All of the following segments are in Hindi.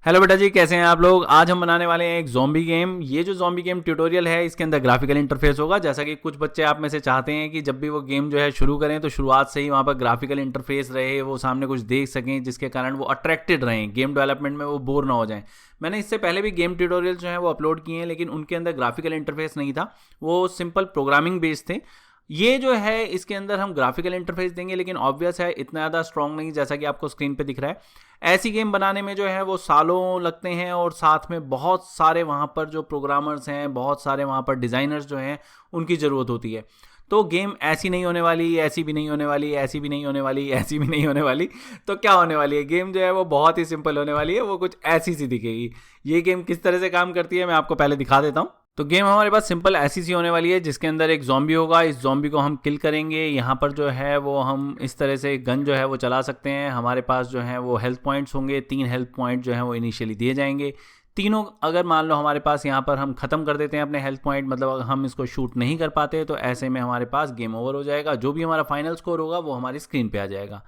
हेलो बेटा जी, कैसे हैं आप लोग। आज हम बनाने वाले हैं एक ज़ॉम्बी गेम। ये जो ज़ॉम्बी गेम ट्यूटोरियल है इसके अंदर ग्राफिकल इंटरफेस होगा। जैसा कि कुछ बच्चे आप में से चाहते हैं कि जब भी वो गेम जो है शुरू करें तो शुरुआत से ही वहाँ पर ग्राफिकल इंटरफेस रहे, वो सामने कुछ देख सकें जिसके कारण वो अट्रैक्टेड रहें, गेम डेवलपमेंट में वो बोर ना हो जाएं। मैंने इससे पहले भी गेम ट्यूटोरियल जो है वो अपलोड किए हैं, लेकिन उनके अंदर ग्राफिकल इंटरफेस नहीं था, वो सिंपल प्रोग्रामिंग बेस्ड थे। ये जो है इसके अंदर हम ग्राफिकल इंटरफेस देंगे, लेकिन ऑब्वियस है इतना ज़्यादा स्ट्रॉन्ग नहीं जैसा कि आपको स्क्रीन पे दिख रहा है। ऐसी गेम बनाने में जो है वो सालों लगते हैं और साथ में बहुत सारे वहाँ पर जो प्रोग्रामर्स हैं, बहुत सारे वहाँ पर डिज़ाइनर्स जो हैं उनकी ज़रूरत होती है। तो गेम ऐसी नहीं होने वाली, ऐसी भी नहीं होने वाली, ऐसी भी नहीं होने वाली, ऐसी भी नहीं होने वाली। तो क्या होने वाली है गेम जो है वो बहुत ही सिंपल होने वाली है, वो कुछ ऐसी सी दिखेगी। ये गेम किस तरह से काम करती है मैं आपको पहले दिखा देता हूँ। तो गेम हमारे पास सिंपल ऐसी सी होने वाली है जिसके अंदर एक ज़ॉम्बी होगा। इस ज़ॉम्बी को हम किल करेंगे। यहाँ पर जो है वो हम इस तरह से गन जो है वो चला सकते हैं। हमारे पास जो है वो हेल्थ पॉइंट्स होंगे, 3 हेल्थ पॉइंट जो है वो इनिशियली दिए जाएंगे। तीनों अगर मान लो हमारे पास यहाँ पर हम ख़त्म कर देते हैं अपने हेल्थ पॉइंट, मतलब अगर हम इसको शूट नहीं कर पाते तो ऐसे में हमारे पास गेम ओवर हो जाएगा। जो भी हमारा फाइनल स्कोर होगा वो हमारी स्क्रीन पे आ जाएगा।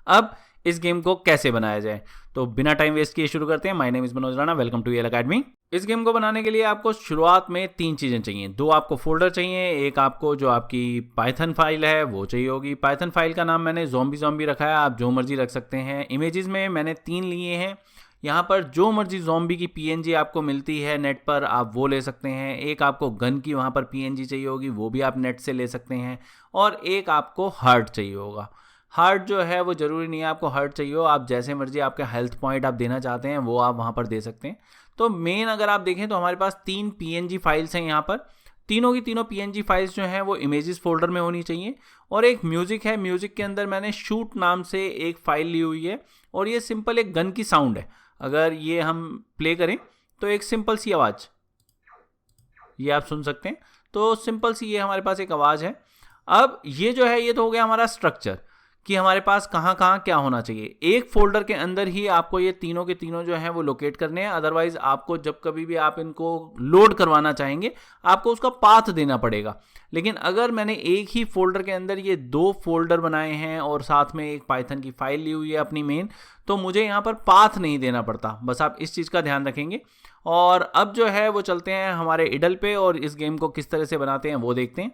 अब इस गेम को कैसे बनाया जाए, तो बिना टाइम वेस्ट किए शुरू करते हैं। My name is Manoj Rana, welcome to यल अकेडमी। इस गेम को बनाने के लिए आपको शुरुआत में 3 चीज़ें चाहिए। 2 आपको फोल्डर चाहिए, एक आपको जो आपकी पाइथन फाइल है वो चाहिए होगी। पाइथन फाइल का नाम मैंने ज़ॉम्बी रखा है, आप जो मर्जी रख सकते हैं। इमेजेस में मैंने 3 लिए हैं। यहाँ पर जो मर्जी ज़ॉम्बी की पीएनजी आपको मिलती है नेट पर, आप वो ले सकते हैं। एक आपको गन की वहाँ पर पीएनजी चाहिए होगी, वो भी आप नेट से ले सकते हैं। और एक आपको हार्ट चाहिए होगा। हार्ट जो है वो ज़रूरी नहीं है आपको हार्ट चाहिए हो, आप जैसे मर्जी आपका हेल्थ पॉइंट आप देना चाहते हैं वो आप वहाँ पर दे सकते हैं। तो मेन अगर आप देखें तो हमारे पास 3 पीएनजी फाइल्स हैं यहाँ पर। तीनों की तीनों पीएनजी फाइल्स जो हैं वो इमेजेस फोल्डर में होनी चाहिए। और एक म्यूज़िक है, म्यूज़िक के अंदर मैंने शूट नाम से एक फ़ाइल ली हुई है और ये सिंपल एक गन की साउंड है। अगर ये हम प्ले करें तो एक सिंपल सी आवाज़ ये आप सुन सकते हैं। तो सिंपल सी ये हमारे पास एक आवाज़ है। अब ये जो है ये तो हो गया हमारा स्ट्रक्चर कि हमारे पास कहाँ कहाँ क्या होना चाहिए। एक फोल्डर के अंदर ही आपको ये तीनों के तीनों जो हैं वो लोकेट करने हैं। अदरवाइज आपको जब कभी भी आप इनको लोड करवाना चाहेंगे आपको उसका पाथ देना पड़ेगा। लेकिन अगर मैंने एक ही फोल्डर के अंदर ये 2 फोल्डर बनाए हैं और साथ में एक पाइथन की फाइल ली हुई है अपनी मेन, तो मुझे यहाँ पर पाथ नहीं देना पड़ता। बस आप इस चीज़ का ध्यान रखेंगे। और अब जो है वो चलते हैं हमारे इडल पे और इस गेम को किस तरह से बनाते हैं वो देखते हैं।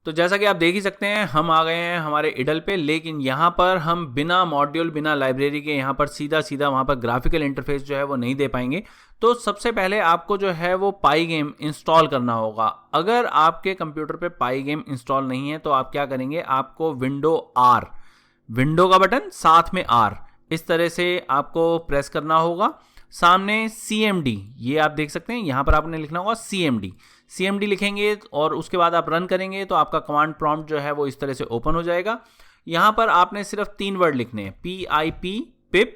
तो जैसा कि आप देख ही सकते हैं हम आ गए हैं हमारे इडल पे, लेकिन यहाँ पर हम बिना मॉड्यूल बिना लाइब्रेरी के यहाँ पर सीधा सीधा वहाँ पर ग्राफिकल इंटरफेस जो है वो नहीं दे पाएंगे। तो सबसे पहले आपको जो है वो पाई गेम इंस्टॉल करना होगा। अगर आपके कंप्यूटर पे पाई गेम इंस्टॉल नहीं है तो आप क्या करेंगे, आपको विंडो का बटन साथ में R इस तरह से आपको प्रेस करना होगा। सामने CMD ये आप देख सकते हैं, यहाँ पर आपने लिखना होगा CMD लिखेंगे और उसके बाद आप रन करेंगे तो आपका कमांड प्रॉम्प्ट जो है वो इस तरह से ओपन हो जाएगा। यहाँ पर आपने सिर्फ 3 वर्ड लिखने हैं, PIP,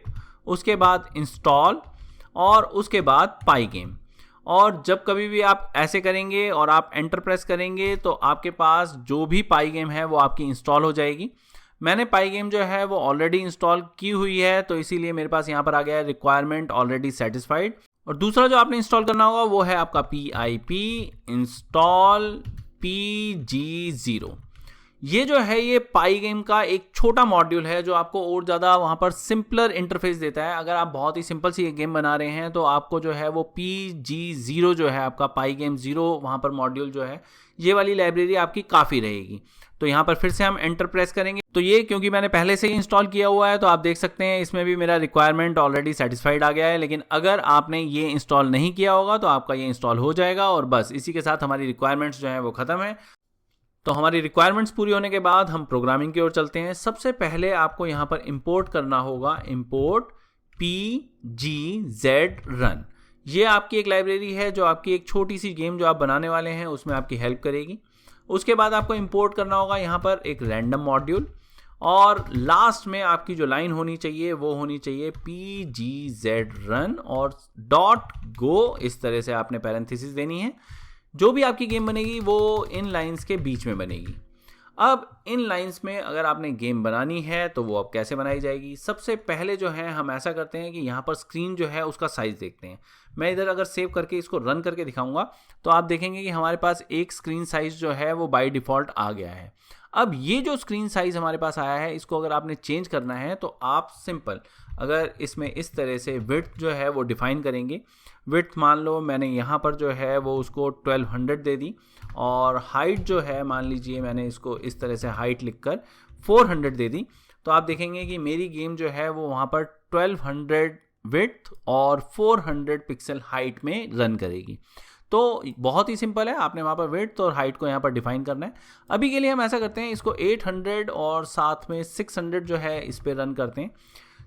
उसके बाद इंस्टॉल और उसके बाद पाई गेम। और जब कभी भी आप ऐसे करेंगे और आप एंटर प्रेस करेंगे तो आपके पास जो भी पाई गेम है वो आपकी इंस्टॉल हो जाएगी। मैंने पाई गेम जो है वो ऑलरेडी इंस्टॉल की हुई है तो इसीलिए मेरे पास यहाँ पर आ गया है रिक्वायरमेंट ऑलरेडी सेटिस्फाइड। और दूसरा जो आपने इंस्टॉल करना होगा वो है आपका PIP इंस्टॉल PG0। ये जो है ये पाई गेम का एक छोटा मॉड्यूल है जो आपको और ज़्यादा वहाँ पर सिंपलर इंटरफेस देता है। अगर आप बहुत ही सिंपल सी गेम बना रहे हैं तो आपको जो है वो PG0 जो है आपका पाई गेम 0 वहाँ पर मॉड्यूल जो है ये वाली लाइब्रेरी आपकी काफ़ी रहेगी। तो यहाँ पर फिर से हम एंटर प्रेस करेंगे तो ये क्योंकि मैंने पहले से ही इंस्टॉल किया हुआ है तो आप देख सकते हैं इसमें भी मेरा रिक्वायरमेंट ऑलरेडी सेटिस्फाइड आ गया है। लेकिन अगर आपने ये इंस्टॉल नहीं किया होगा तो आपका ये इंस्टॉल हो जाएगा और बस इसी के साथ हमारी रिक्वायरमेंट्स जो है वो ख़त्म है। तो हमारी रिक्वायरमेंट्स पूरी होने के बाद हम प्रोग्रामिंग की ओर चलते हैं। सबसे पहले आपको यहाँ पर इंपोर्ट करना होगा, इंपोर्ट PGZ रन। ये आपकी एक लाइब्रेरी है जो आपकी एक छोटी सी गेम जो आप बनाने वाले हैं उसमें आपकी हेल्प करेगी। उसके बाद आपको इंपोर्ट करना होगा यहाँ पर एक रैंडम मॉड्यूल और लास्ट में आपकी जो लाइन होनी चाहिए वो होनी चाहिए PGZ रन और .go। इस तरह से आपने पैरेंथेसिस देनी है। जो भी आपकी गेम बनेगी वो इन लाइंस के बीच में बनेगी। अब इन लाइंस में अगर आपने गेम बनानी है तो वो अब कैसे बनाई जाएगी। सबसे पहले जो है हम ऐसा करते हैं कि यहाँ पर स्क्रीन जो है उसका साइज़ देखते हैं। मैं इधर अगर सेव करके इसको रन करके दिखाऊंगा तो आप देखेंगे कि हमारे पास एक स्क्रीन साइज़ जो है वो बाय डिफ़ॉल्ट आ गया है। अब ये जो स्क्रीन साइज़ हमारे पास आया है इसको अगर आपने चेंज करना है तो आप सिंपल अगर इसमें इस तरह से विड्थ जो है वो डिफाइन करेंगे, विड्थ मान लो मैंने यहाँ पर जो है वो उसको 1200 दे दी, और हाइट जो है मान लीजिए मैंने इसको इस तरह से हाइट लिखकर 400 दे दी, तो आप देखेंगे कि मेरी गेम जो है वो वहाँ पर 1200 विड्थ और 400 पिक्सल हाइट में रन करेगी। तो बहुत ही सिंपल है, आपने वहाँ पर विड्थ और हाइट को यहाँ पर डिफाइन करना है। अभी के लिए हम ऐसा करते हैं, इसको 800 और साथ में 600 जो है इस पर रन करते हैं।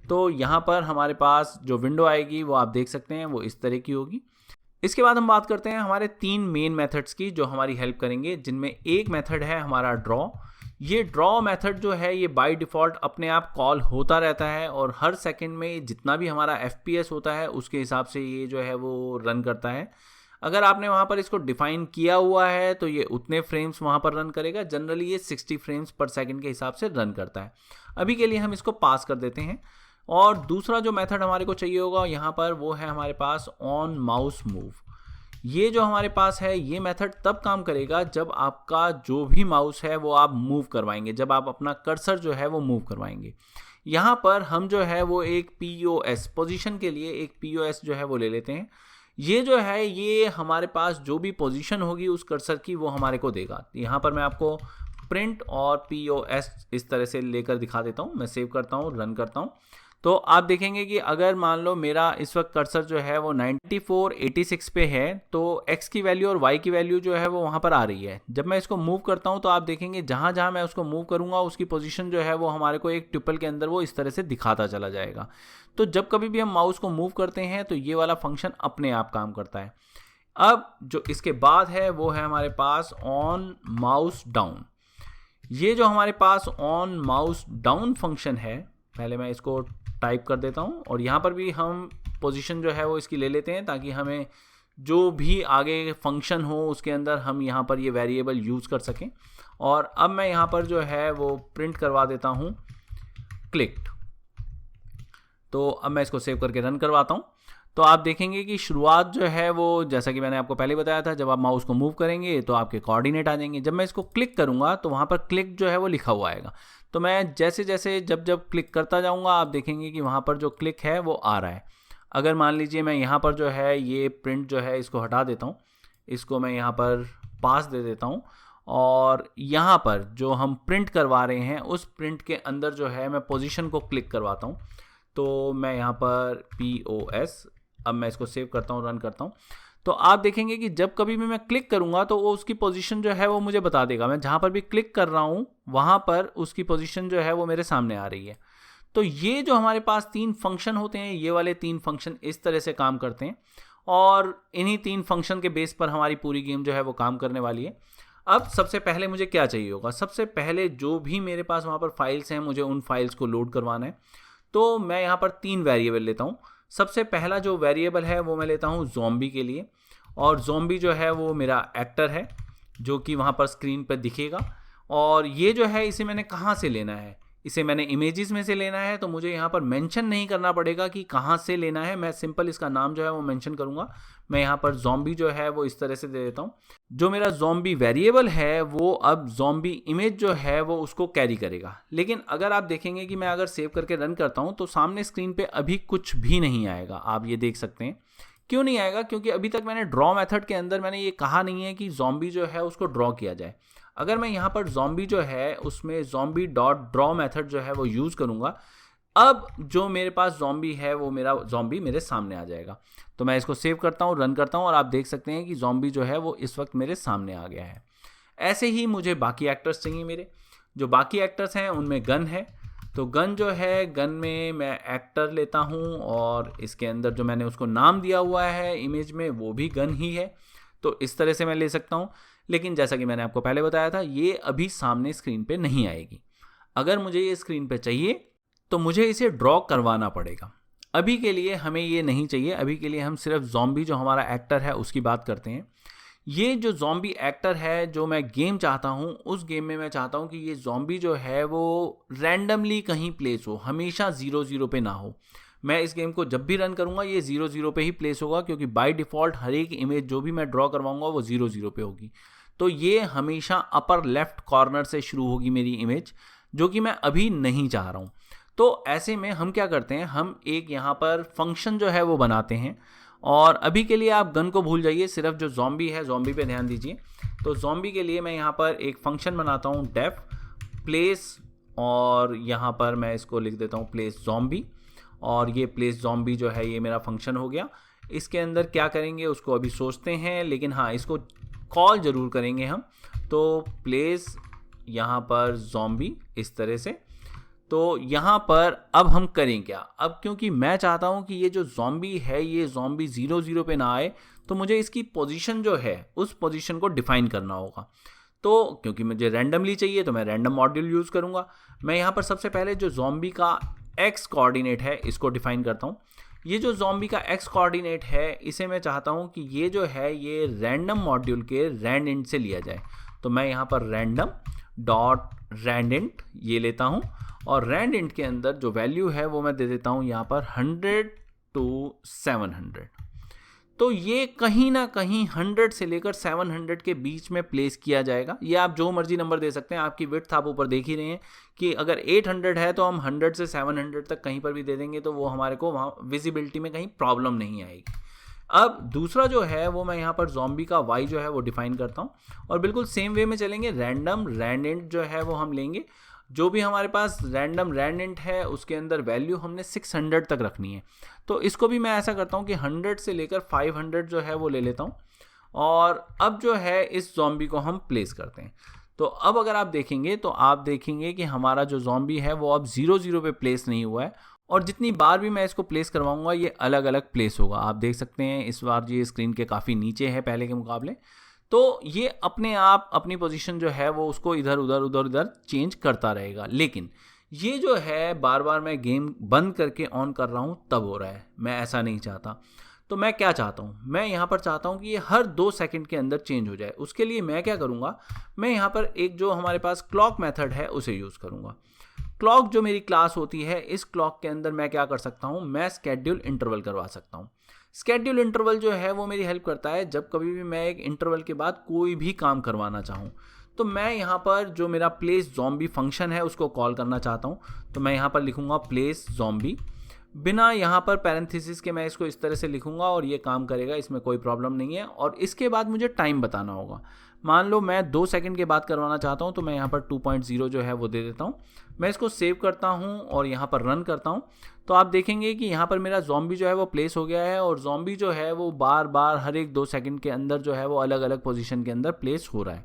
तो यहाँ पर हमारे पास जो विंडो आएगी वो आप देख सकते हैं वो इस तरह की होगी। इसके बाद हम बात करते हैं हमारे 3 मेन मेथड्स की जो हमारी हेल्प करेंगे, जिनमें एक मेथड है हमारा ड्रॉ। ये ड्रॉ मेथड जो है ये बाय डिफ़ॉल्ट अपने आप कॉल होता रहता है और हर सेकंड में जितना भी हमारा FPS होता है उसके हिसाब से ये जो है वो रन करता है। अगर आपने वहाँ पर इसको डिफाइन किया हुआ है तो ये उतने फ्रेम्स वहाँ पर रन करेगा। जनरली ये 60 फ्रेम्स पर सेकंड के हिसाब से रन करता है। अभी के लिए हम इसको पास कर देते हैं। और दूसरा जो मेथड हमारे को चाहिए होगा यहाँ पर वो है हमारे पास ऑन माउस मूव। ये जो हमारे पास है ये मेथड तब काम करेगा जब आपका जो भी माउस है वो आप मूव करवाएंगे, जब आप अपना कर्सर जो है वो मूव करवाएंगे। यहाँ पर हम जो है वो एक POS पोजीशन के लिए एक POS जो है वो ले लेते हैं। ये जो है ये हमारे पास जो भी पोजीशन होगी उस कर्सर की वो हमारे को देगा। यहाँ पर मैं आपको प्रिंट और POS इस तरह से लेकर दिखा देता हूँ। मैं सेव करता हूँ, रन करता हूँ, तो आप देखेंगे कि अगर मान लो मेरा इस वक्त कर्सर जो है वो 9486 पे है तो x की वैल्यू और y की वैल्यू जो है वो वहाँ पर आ रही है। जब मैं इसको मूव करता हूँ तो आप देखेंगे जहाँ जहाँ मैं उसको मूव करूँगा उसकी पोजीशन जो है वो हमारे को एक ट्यूपल के अंदर वो इस तरह से दिखाता चला जाएगा। तो जब कभी भी हम माउस को मूव करते हैं तो ये वाला फंक्शन अपने आप काम करता है। अब जो इसके बाद है वो है हमारे पास ऑन माउस डाउन। ये जो हमारे pass on mouse down function है, पहले मैं इसको टाइप कर देता हूँ और यहाँ पर भी हम पोजीशन जो है वो इसकी ले लेते हैं ताकि हमें जो भी आगे फंक्शन हो उसके अंदर हम यहाँ पर ये वेरिएबल यूज़ कर सकें। और अब मैं यहाँ पर जो है वो प्रिंट करवा देता हूँ क्लिक्ड। तो अब मैं इसको सेव करके रन करवाता हूँ। तो आप देखेंगे कि शुरुआत जो है वो जैसा कि मैंने आपको पहले बताया था, जब आप माउस को मूव करेंगे तो आपके कोऑर्डिनेट आ जाएंगे। जब मैं इसको क्लिक करूँगा तो वहाँ पर क्लिक जो है वो लिखा हुआ आएगा। तो मैं जैसे जैसे जब क्लिक करता जाऊँगा आप देखेंगे कि वहाँ पर जो क्लिक है वो आ रहा है। अगर मान लीजिए मैं यहाँ पर जो है ये प्रिंट जो है इसको हटा देता हूँ, इसको मैं यहाँ पर पास दे देता हूँ और यहाँ पर जो हम प्रिंट करवा रहे हैं उस प्रिंट के अंदर जो है मैं पोजीशन को क्लिक करवाता हूँ। तो मैं यहाँ पर POS, अब मैं इसको सेव करता हूँ, रन करता हूँ। तो आप देखेंगे कि जब कभी भी मैं क्लिक करूँगा तो वो उसकी पोजीशन जो है वो मुझे बता देगा। मैं जहाँ पर भी क्लिक कर रहा हूँ वहाँ पर उसकी पोजीशन जो है वो मेरे सामने आ रही है। तो ये जो हमारे पास 3 फंक्शन होते हैं, ये वाले 3 फंक्शन इस तरह से काम करते हैं और इन्हीं 3 फंक्शन के बेस पर हमारी पूरी गेम जो है वो काम करने वाली है। अब सबसे पहले मुझे क्या चाहिए होगा, सबसे पहले जो भी मेरे पास वहाँ पर फाइल्स हैं मुझे उन फाइल्स को लोड करवाना है। तो मैं यहाँ पर 3 वेरिएबल लेता हूँ। सबसे पहला जो वेरिएबल है वो मैं लेता हूँ ज़ॉम्बी के लिए, और ज़ॉम्बी जो है वो मेरा एक्टर है जो कि वहाँ पर स्क्रीन पर दिखेगा। और ये जो है इसे मैंने कहाँ से लेना है, इसे मैंने इमेजेस में से लेना है। तो मुझे यहाँ पर मेंशन नहीं करना पड़ेगा कि कहाँ से लेना है, मैं सिंपल इसका नाम जो है वो मेंशन करूँगा। मैं यहाँ पर ज़ॉम्बी जो है वो इस तरह से दे देता हूँ। जो मेरा ज़ॉम्बी वेरिएबल है वो अब ज़ॉम्बी इमेज जो है वो उसको कैरी करेगा। लेकिन अगर आप देखेंगे कि मैं अगर सेव करके रन करता हूँ तो सामने स्क्रीन पे अभी कुछ भी नहीं आएगा। आप ये देख सकते हैं क्यों नहीं आएगा, क्योंकि अभी तक मैंने ड्रॉ मेथड के अंदर मैंने ये कहा नहीं है कि ज़ॉम्बी जो है उसको ड्रॉ किया जाए। अगर मैं यहाँ पर ज़ॉम्बी जो है उसमें ज़ॉम्बी डॉट ड्रॉ मेथड जो है वो यूज़ करूँगा, अब जो मेरे पास ज़ॉम्बी है वो मेरा ज़ॉम्बी मेरे सामने आ जाएगा। तो मैं इसको सेव करता हूँ, रन करता हूँ और आप देख सकते हैं कि ज़ॉम्बी जो है वो इस वक्त मेरे सामने आ गया है। ऐसे ही मुझे बाकी एक्टर्स चाहिए। मेरे जो बाकी एक्टर्स हैं उनमें गन है, तो गन जो है गन में मैं एक्टर लेता हूँ और इसके अंदर जो मैंने उसको नाम दिया हुआ है इमेज में वो भी गन ही है। तो इस तरह से मैं ले सकता हूँ। लेकिन जैसा कि मैंने आपको पहले बताया था ये अभी सामने स्क्रीन पे नहीं आएगी। अगर मुझे ये स्क्रीन पे चाहिए तो मुझे इसे ड्रॉ करवाना पड़ेगा। अभी के लिए हमें ये नहीं चाहिए। अभी के लिए हम सिर्फ ज़ॉम्बी जो हमारा एक्टर है उसकी बात करते हैं। ये जो ज़ॉम्बी एक्टर है जो मैं गेम चाहता हूँ, उस गेम में मैं चाहता हूँ कि ये ज़ॉम्बी जो है वो रैंडमली कहीं प्लेस हो, हमेशा 0-0 पे ना हो। मैं इस गेम को जब भी रन करूँगा ये 0-0 पे ही प्लेस होगा, क्योंकि बाय डिफ़ॉल्ट हर एक इमेज जो भी मैं ड्रॉ करवाऊँगा वो 0-0 पे होगी। तो ये हमेशा अपर लेफ्ट कॉर्नर से शुरू होगी मेरी इमेज, जो कि मैं अभी नहीं चाह रहा हूँ। तो ऐसे में हम क्या करते हैं, हम एक यहाँ पर फंक्शन जो है वो बनाते हैं। और अभी के लिए आप गन को भूल जाइए, सिर्फ जो ज़ॉम्बी है ज़ॉम्बी पे ध्यान दीजिए। तो ज़ॉम्बी के लिए मैं यहाँ पर एक फंक्शन बनाता हूँ डेफ प्लेस, और यहाँ पर मैं इसको लिख देता हूँ प्लेस ज़ॉम्बी। और ये प्लेस ज़ॉम्बी जो है ये मेरा फंक्शन हो गया। इसके अंदर क्या करेंगे उसको अभी सोचते हैं, लेकिन हाँ इसको कॉल ज़रूर करेंगे हम। तो प्लेस यहाँ पर ज़ॉम्बी इस तरह से। तो यहाँ पर अब हम करें क्या, अब क्योंकि मैं चाहता हूँ कि ये जो ज़ॉम्बी है ये ज़ॉम्बी 0-0 पे ना आए, तो मुझे इसकी पोजीशन जो है उस पोजीशन को डिफाइन करना होगा। तो क्योंकि मुझे रैंडमली चाहिए तो मैं रैंडम मॉड्यूल यूज़ करूँगा। मैं यहाँ पर सबसे पहले जो ज़ॉम्बी का एक्स कोऑर्डिनेट है इसको डिफाइन करता हूँ। ये जो ज़ॉम्बी का एक्स कोऑर्डिनेट है इसे मैं चाहता हूँ कि ये जो है ये रैंडम मॉड्यूल के रैंड इंट से लिया जाए। तो मैं यहाँ पर रैंडम डॉट रैंड इंट ये लेता हूँ, और रैंड इंट के अंदर जो वैल्यू है वो मैं दे देता हूँ यहाँ पर 100 to 700। तो ये कहीं ना कहीं 100 से लेकर 700 के बीच में प्लेस किया जाएगा। ये आप जो मर्जी नंबर दे सकते हैं, आपकी विड्थ आप ऊपर देख ही रहे हैं कि अगर 800 है तो हम 100 से 700 तक कहीं पर भी दे देंगे, तो वो हमारे को वहाँ विजिबिलिटी में कहीं प्रॉब्लम नहीं आएगी। अब दूसरा जो है वो मैं यहाँ पर ज़ॉम्बी का वाई जो है वो डिफाइन करता हूँ, और बिल्कुल सेम वे में चलेंगे। रैंडम रैंड इंट जो है वो हम लेंगे, जो भी हमारे पास रैंडम रैंड इंट है उसके अंदर वैल्यू हमने 600 तक रखनी है। तो इसको भी मैं ऐसा करता हूँ कि 100 से लेकर 500 जो है वो ले लेता हूँ, और अब जो है इस ज़ॉम्बी को हम प्लेस करते हैं। तो अब अगर आप देखेंगे तो आप देखेंगे कि हमारा जो ज़ॉम्बी है वो अब 0-0 पे प्लेस नहीं हुआ है, और जितनी बार भी मैं इसको प्लेस करवाऊंगा ये अलग अलग प्लेस होगा। आप देख सकते हैं इस बार ये स्क्रीन के काफ़ी नीचे है पहले के मुकाबले। तो ये अपने आप अपनी पोजीशन जो है वो उसको इधर उधर चेंज करता रहेगा। लेकिन ये जो है बार बार मैं गेम बंद करके ऑन कर रहा हूँ तब हो रहा है, मैं ऐसा नहीं चाहता। तो मैं क्या चाहता हूँ, मैं यहाँ पर चाहता हूँ कि ये हर 2 सेकंड के अंदर चेंज हो जाए। उसके लिए मैं क्या करूँगा, मैं यहाँ पर एक जो हमारे पास क्लॉक मेथड है उसे यूज़ करूँगा। क्लॉक जो मेरी क्लास होती है, इस क्लॉक के अंदर मैं क्या कर सकता हूँ, मैं स्केड्यूल इंटरवल करवा सकता हूँ। स्केड्यूल इंटरवल जो है वो मेरी हेल्प करता है जब कभी भी मैं एक इंटरवल के बाद कोई भी काम करवाना चाहूँ। तो मैं यहाँ पर जो मेरा प्लेस ज़ॉम्बी फंक्शन है उसको कॉल करना चाहता हूँ, तो मैं यहाँ पर लिखूँगा प्लेस ज़ॉम्बी, बिना यहाँ पर पैरेंथेसिस के मैं इसको इस तरह से लिखूँगा और ये काम करेगा, इसमें कोई प्रॉब्लम नहीं है। और इसके बाद मुझे टाइम बताना होगा। मान लो मैं 2 सेकंड के बाद करवाना चाहता हूँ, तो मैं यहाँ पर 2.0 जो है वो दे देता हूँ। मैं इसको सेव करता हूँ और यहाँ पर रन करता हूँ। तो आप देखेंगे कि यहाँ पर मेरा ज़ॉम्बी जो है वो प्लेस हो गया है, और ज़ॉम्बी जो है वो बार बार हर एक 2 सेकंड के अंदर जो है वो अलग अलग पोजीशन के अंदर प्लेस हो रहा है।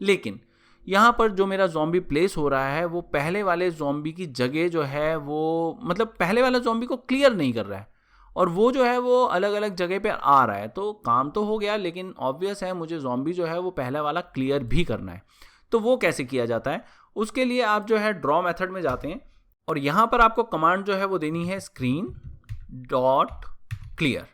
लेकिन यहाँ पर जो मेरा ज़ॉम्बी प्लेस हो रहा है वो पहले वाले ज़ॉम्बी की जगह जो है वो, मतलब पहले वाला ज़ॉम्बी को क्लियर नहीं कर रहा है, और वो जो है वो अलग अलग जगह पे आ रहा है। तो काम तो हो गया, लेकिन ऑब्वियस है मुझे ज़ॉम्बी जो है वो पहला वाला क्लियर भी करना है। तो वो कैसे किया जाता है, उसके लिए आप जो है ड्रॉ मेथड में जाते हैं, और यहाँ पर आपको कमांड जो है वो देनी है स्क्रीन डॉट क्लियर।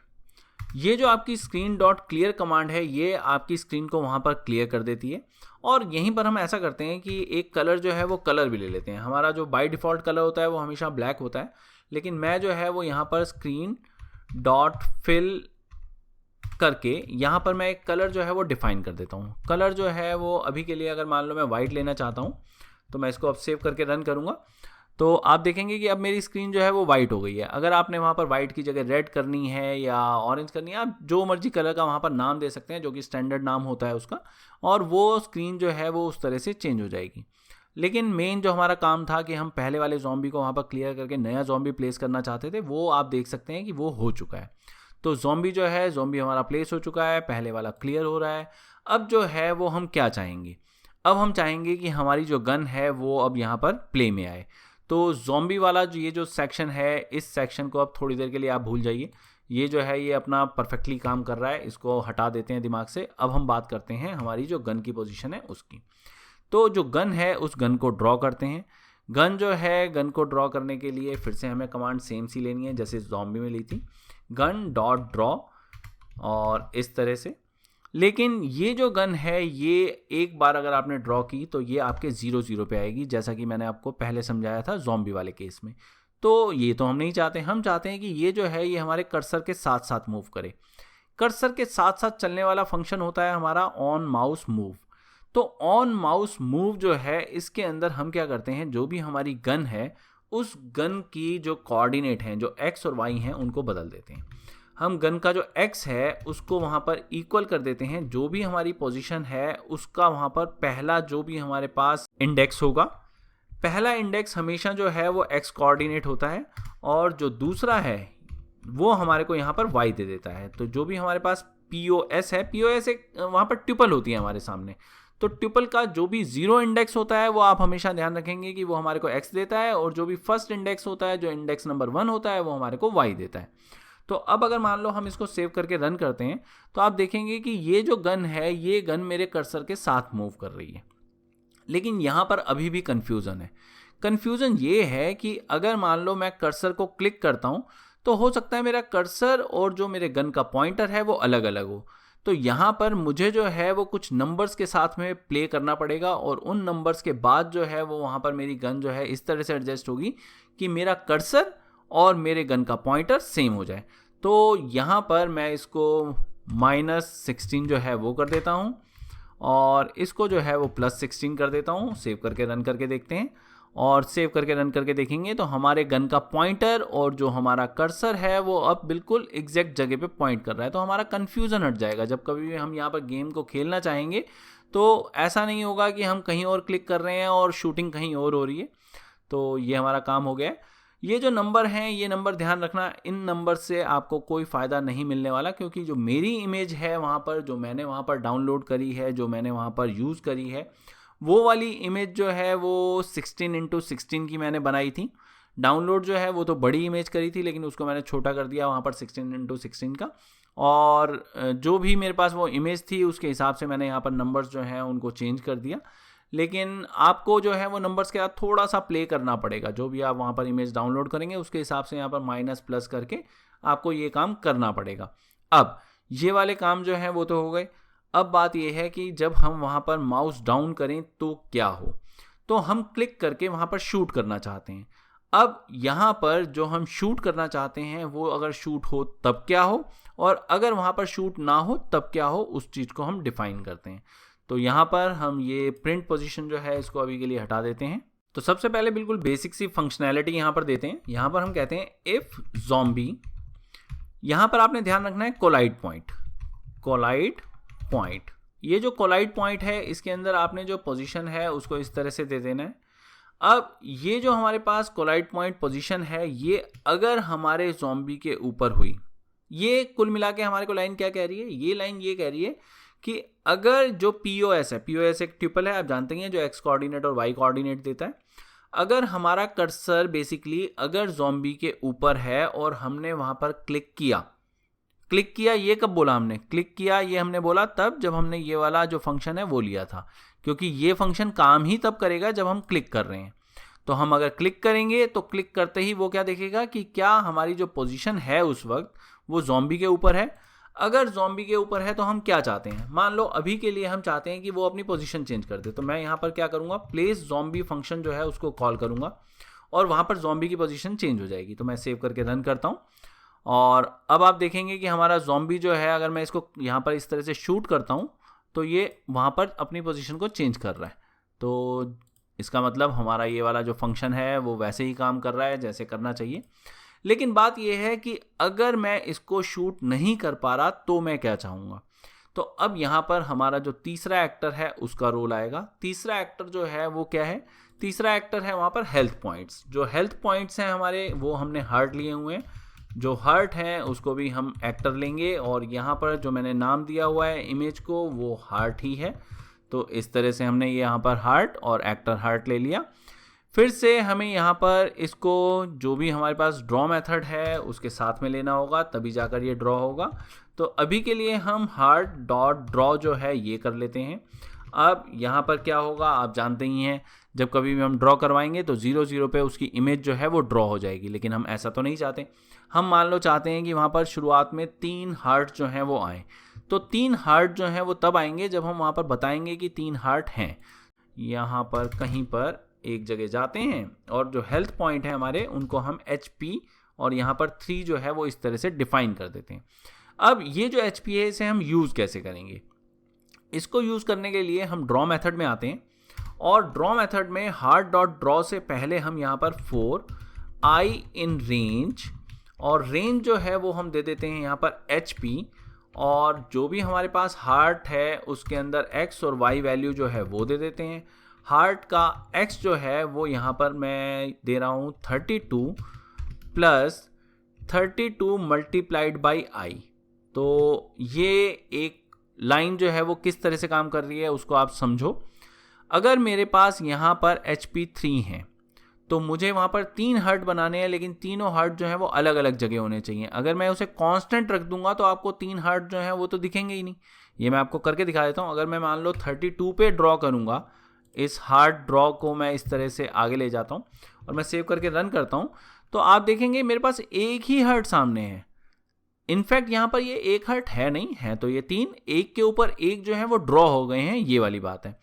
ये जो आपकी स्क्रीन डॉट क्लियर कमांड है ये आपकी स्क्रीन को वहाँ पर क्लियर कर देती है। और यहीं पर हम ऐसा करते हैं कि एक कलर जो है वो कलर भी ले लेते हैं। हमारा जो बाय डिफ़ॉल्ट कलर होता है वो हमेशा ब्लैक होता है, लेकिन मैं जो है वो यहाँ पर स्क्रीन डॉट फिल करके यहाँ पर मैं एक कलर जो है वो डिफ़ाइन कर देता हूँ। कलर जो है वो अभी के लिए अगर मान लो मैं वाइट लेना चाहता हूँ, तो मैं इसको अब सेव करके रन करूँगा, तो आप देखेंगे कि अब मेरी स्क्रीन जो है वो वाइट हो गई है। अगर आपने वहाँ पर वाइट की जगह रेड करनी है या ऑरेंज करनी है, आप जो मर्जी कलर का वहाँ पर नाम दे सकते हैं, जो कि स्टैंडर्ड नाम होता है उसका, और वो स्क्रीन जो है वो उस तरह से चेंज हो जाएगी। लेकिन मेन जो हमारा काम था कि हम पहले वाले ज़ॉम्बी को वहाँ पर क्लियर करके नया ज़ॉम्बी प्लेस करना चाहते थे, वो आप देख सकते हैं कि वो हो चुका है। तो ज़ॉम्बी जो है, ज़ॉम्बी हमारा प्लेस हो चुका है, पहले वाला क्लियर हो रहा है। अब जो है वो हम क्या चाहेंगे, अब हम चाहेंगे कि हमारी जो गन है वो अब यहाँ पर प्ले में आए। तो ज़ॉम्बी वाला जो ये जो सेक्शन है, इस सेक्शन को अब थोड़ी देर के लिए आप भूल जाइए। ये जो है ये अपना परफेक्टली काम कर रहा है, इसको हटा देते हैं दिमाग से। अब हम बात करते हैं हमारी जो गन की पोजीशन है उसकी। तो जो गन है उस गन को ड्रॉ करते हैं। गन जो है, गन को ड्रॉ करने के लिए फिर से हमें कमांड सेम सी लेनी है जैसे ज़ॉम्बी में ली थी, गन डॉट ड्रॉ, और इस तरह से। लेकिन ये जो गन है ये एक बार अगर आपने ड्रॉ की तो ये आपके 0-0 पे आएगी, जैसा कि मैंने आपको पहले समझाया था ज़ॉम्बी वाले केस में। तो ये तो हम नहीं चाहते। हम चाहते हैं कि ये जो है ये हमारे कर्सर के साथ साथ मूव करे। कर्सर के साथ साथ चलने वाला फंक्शन होता है हमारा ऑन माउस मूव। तो ऑन माउस मूव जो है इसके अंदर हम क्या करते हैं, जो भी हमारी गन है उस गन की जो कोऑर्डिनेट हैं, जो x और y हैं, उनको बदल देते हैं। हम गन का जो x है उसको वहाँ पर इक्वल कर देते हैं, जो भी हमारी पोजीशन है उसका वहाँ पर पहला जो भी हमारे पास इंडेक्स होगा, पहला इंडेक्स हमेशा जो है वो x कोऑर्डिनेट होता है, और जो दूसरा है वो हमारे को यहाँ पर y दे देता है। तो जो भी हमारे पास POS है, POS एक वहाँ पर ट्यूपल होती है हमारे सामने, तो ट्यूपल का जो भी 0 इंडेक्स होता है वो आप हमेशा ध्यान रखेंगे कि वो हमारे को x देता है, और जो भी फर्स्ट इंडेक्स होता है, जो इंडेक्स नंबर 1 होता है, वो हमारे को y देता है। तो अब अगर मान लो हम इसको सेव करके रन करते हैं तो आप देखेंगे कि ये जो गन है, ये गन मेरे कर्सर के साथ मूव कर रही है। लेकिन यहाँ पर अभी भी कन्फ्यूज़न है। कन्फ्यूज़न ये है कि अगर मान लो मैं कर्सर को क्लिक करता हूँ तो हो सकता है मेरा कर्सर और जो मेरे गन का पॉइंटर है वो अलग अलग हो। तो यहाँ पर मुझे जो है वो कुछ नंबर्स के साथ में प्ले करना पड़ेगा, और उन नंबर्स के बाद जो है वो वहाँ पर मेरी गन जो है इस तरह से एडजस्ट होगी कि मेरा कर्सर और मेरे गन का पॉइंटर सेम हो जाए। तो यहाँ पर मैं इसको -16 जो है वो कर देता हूँ, और इसको जो है वो +16 कर देता हूँ। सेव करके रन करके देखते हैं, और सेव करके रन करके देखेंगे तो हमारे गन का पॉइंटर और जो हमारा कर्सर है वो अब बिल्कुल एग्जैक्ट जगह पे पॉइंट कर रहा है। तो हमारा कन्फ्यूज़न हट जाएगा। जब कभी भी हम यहाँ पर गेम को खेलना चाहेंगे तो ऐसा नहीं होगा कि हम कहीं और क्लिक कर रहे हैं और शूटिंग कहीं और हो रही है। तो ये हमारा काम हो गया। ये जो नंबर हैं, ये नंबर ध्यान रखना, इन नंबर से आपको कोई फ़ायदा नहीं मिलने वाला, क्योंकि जो मेरी इमेज है वहाँ पर, जो मैंने वहाँ पर डाउनलोड करी है, जो मैंने वहाँ पर यूज़ करी है, वो वाली इमेज जो है वो 16x16 की मैंने बनाई थी। डाउनलोड जो है वो तो बड़ी इमेज करी थी, लेकिन उसको मैंने छोटा कर दिया वहाँ पर 16x16 का, और जो भी मेरे पास वो इमेज थी उसके हिसाब से मैंने यहाँ पर नंबर्स जो हैं उनको चेंज कर दिया। लेकिन आपको जो है वो नंबर्स के साथ थोड़ा सा प्ले करना पड़ेगा। जो भी आप वहाँ पर इमेज डाउनलोड करेंगे उसके हिसाब से यहाँ पर माइनस प्लस करके आपको ये काम करना पड़ेगा। अब ये वाले काम जो हैं वो तो हो गए। अब बात ये है कि जब हम वहाँ पर माउस डाउन करें तो क्या हो। तो हम क्लिक करके वहाँ पर शूट करना चाहते हैं। अब यहाँ पर जो हम शूट करना चाहते हैं वो अगर शूट हो तब क्या हो, और अगर वहाँ पर शूट ना हो तब क्या हो, उस चीज़ को हम डिफाइन करते हैं। तो यहाँ पर हम ये प्रिंट पोजीशन जो है इसको अभी के लिए हटा देते हैं। तो सबसे पहले बिल्कुल बेसिक सी फंक्शनैलिटी यहाँ पर देते हैं। यहाँ पर हम कहते हैं इफ ज़ॉम्बी, यहाँ पर आपने ध्यान रखना है कोलाइड पॉइंट। ये जो कोलाइड पॉइंट है इसके अंदर आपने जो पोजीशन है उसको इस तरह से दे देना है। अब ये जो हमारे पास कोलाइड पॉइंट पोजीशन है, ये अगर हमारे ज़ॉम्बी के ऊपर हुई, ये कुल मिला के हमारे को लाइन क्या कह रही है, ये लाइन ये कह रही है कि अगर जो POS है, POS एक ट्यूपल है, आप जानते हैं, जो x कोऑर्डिनेट और y कोऑर्डिनेट देता है। अगर हमारा कर्सर बेसिकली अगर ज़ॉम्बी के ऊपर है और हमने वहाँ पर क्लिक किया, ये कब बोला हमने क्लिक किया, ये हमने बोला तब जब हमने ये वाला जो फंक्शन है वो लिया था, क्योंकि ये फंक्शन काम ही तब करेगा जब हम क्लिक कर रहे हैं। तो हम अगर क्लिक करेंगे तो क्लिक करते ही वो क्या देखेगा कि क्या हमारी जो पोजीशन है उस वक्त वो ज़ॉम्बी के ऊपर है। अगर ज़ॉम्बी के ऊपर है तो हम क्या चाहते हैं, मान लो अभी के लिए हम चाहते हैं कि वो अपनी पोजीशन चेंज कर दे। तो मैं यहाँ पर क्या करूँगा, प्लेस ज़ॉम्बी फंक्शन जो है उसको कॉल करूँगा, और वहाँ पर ज़ॉम्बी की पोजीशन चेंज हो जाएगी। तो मैं सेव करके रन करता हूँ, और अब आप देखेंगे कि हमारा ज़ॉम्बी जो है, अगर मैं इसको यहाँ पर इस तरह से शूट करता हूँ तो ये वहाँ पर अपनी पोजीशन को चेंज कर रहा है। तो इसका मतलब हमारा ये वाला जो फंक्शन है वो वैसे ही काम कर रहा है जैसे करना चाहिए। लेकिन बात यह है कि अगर मैं इसको शूट नहीं कर पा रहा तो मैं क्या चाहूँगा। तो अब यहाँ पर हमारा जो तीसरा एक्टर है उसका रोल आएगा। तीसरा एक्टर जो है वो क्या है, तीसरा एक्टर है वहाँ पर हेल्थ पॉइंट्स। जो हेल्थ पॉइंट्स हैं हमारे, वो हमने हार्ट लिए हुए हैं। जो हार्ट हैं उसको भी हम एक्टर लेंगे, और यहाँ पर जो मैंने नाम दिया हुआ है इमेज को वो हार्ट ही है। तो इस तरह से हमने यहाँ पर हार्ट और एक्टर हार्ट ले लिया। फिर से हमें यहाँ पर इसको जो भी हमारे पास ड्रॉ मेथड है उसके साथ में लेना होगा, तभी जाकर ये ड्रॉ होगा। तो अभी के लिए हम हार्ट डॉट ड्रॉ जो है ये कर लेते हैं। अब यहाँ पर क्या होगा आप जानते ही हैं, जब कभी भी हम ड्रॉ करवाएंगे तो 0 0 पे उसकी इमेज जो है वो ड्रॉ हो जाएगी। लेकिन हम ऐसा तो नहीं चाहते। हम मान लो चाहते हैं कि वहाँ पर शुरुआत में 3 हार्ट जो हैं वो आएँ। तो 3 हार्ट जो हैं वो तब आएंगे जब हम वहाँ पर बताएंगे कि 3 हार्ट हैं। यहाँ पर कहीं पर एक जगह जाते हैं, और जो हेल्थ पॉइंट है हमारे उनको हम HP और यहाँ पर 3 जो है वो इस तरह से डिफाइन कर देते हैं। अब ये जो HP है इसे हम यूज़ कैसे करेंगे, इसको यूज़ करने के लिए हम ड्रॉ मेथड में आते हैं, और ड्रॉ मेथड में हार्ड डॉट ड्रॉ से पहले हम यहाँ पर 4 i इन रेंज, और रेंज जो है वो हम दे देते हैं यहाँ पर HP, और जो भी हमारे पास हार्ट है उसके अंदर x और y वैल्यू जो है वो दे देते हैं। हार्ट का x जो है वो यहाँ पर मैं दे रहा हूँ 32 प्लस 32 मल्टीप्लाइड बाई i। तो ये एक लाइन जो है वो किस तरह से काम कर रही है उसको आप समझो। अगर मेरे पास यहाँ पर HP 3 है तो मुझे वहाँ पर 3 हर्ट बनाने हैं, लेकिन तीनों हर्ट जो है वो अलग अलग जगह होने चाहिए। अगर मैं उसे कांस्टेंट रख दूंगा तो आपको 3 हर्ट जो है वो तो दिखेंगे ही नहीं। ये मैं आपको करके दिखा देता हूँ। अगर मैं मान लो 32 पे ड्रॉ करूँगा, इस हार्ट ड्रॉ को मैं इस तरह से आगे ले जाता हूँ और मैं सेव करके रन करता हूँ, तो आप देखेंगे मेरे पास एक ही हर्ट सामने है। इनफैक्ट यहाँ पर ये एक हर्ट है नहीं है, तो ये 3 एक के ऊपर एक जो है वो ड्रॉ हो गए हैं, ये वाली बात है।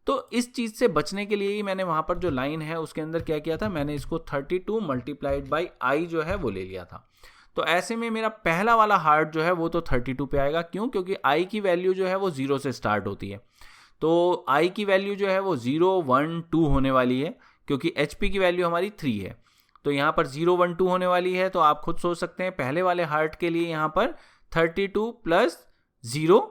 तो इस चीज़ से बचने के लिए ही मैंने वहाँ पर जो लाइन है उसके अंदर क्या किया था, मैंने इसको 32 मल्टीप्लाइड बाई i जो है वो ले लिया था। तो ऐसे में मेरा पहला वाला हार्ट जो है वो तो 32 पे आएगा। क्यों? क्योंकि i की वैल्यू जो है वो 0 से स्टार्ट होती है। तो i की वैल्यू जो है वो 0 1 2 होने वाली है, क्योंकि HP की वैल्यू हमारी 3 है। तो यहाँ पर 0 1 2 होने वाली है। तो आप खुद सोच सकते हैं पहले वाले हार्ट के लिए यहाँ पर 32 प्लस 0,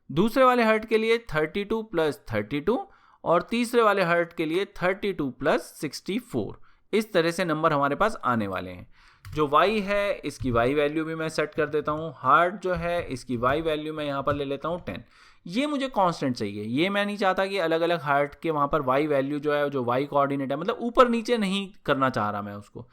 दूसरे वाले हार्ट के लिए 32 प्लस 32, और तीसरे वाले हर्ट के लिए 32 प्लस 64। इस तरह से नंबर हमारे पास आने वाले हैं। जो y है इसकी y वैल्यू भी मैं सेट कर देता हूँ। हार्ट जो है इसकी y वैल्यू मैं यहाँ पर ले लेता हूँ 10। ये मुझे कांस्टेंट चाहिए, ये मैं नहीं चाहता कि अलग अलग हार्ट के वहाँ पर y वैल्यू जो है, जो y कोऑर्डिनेट है, मतलब ऊपर नीचे नहीं करना चाह रहा मैं उसको।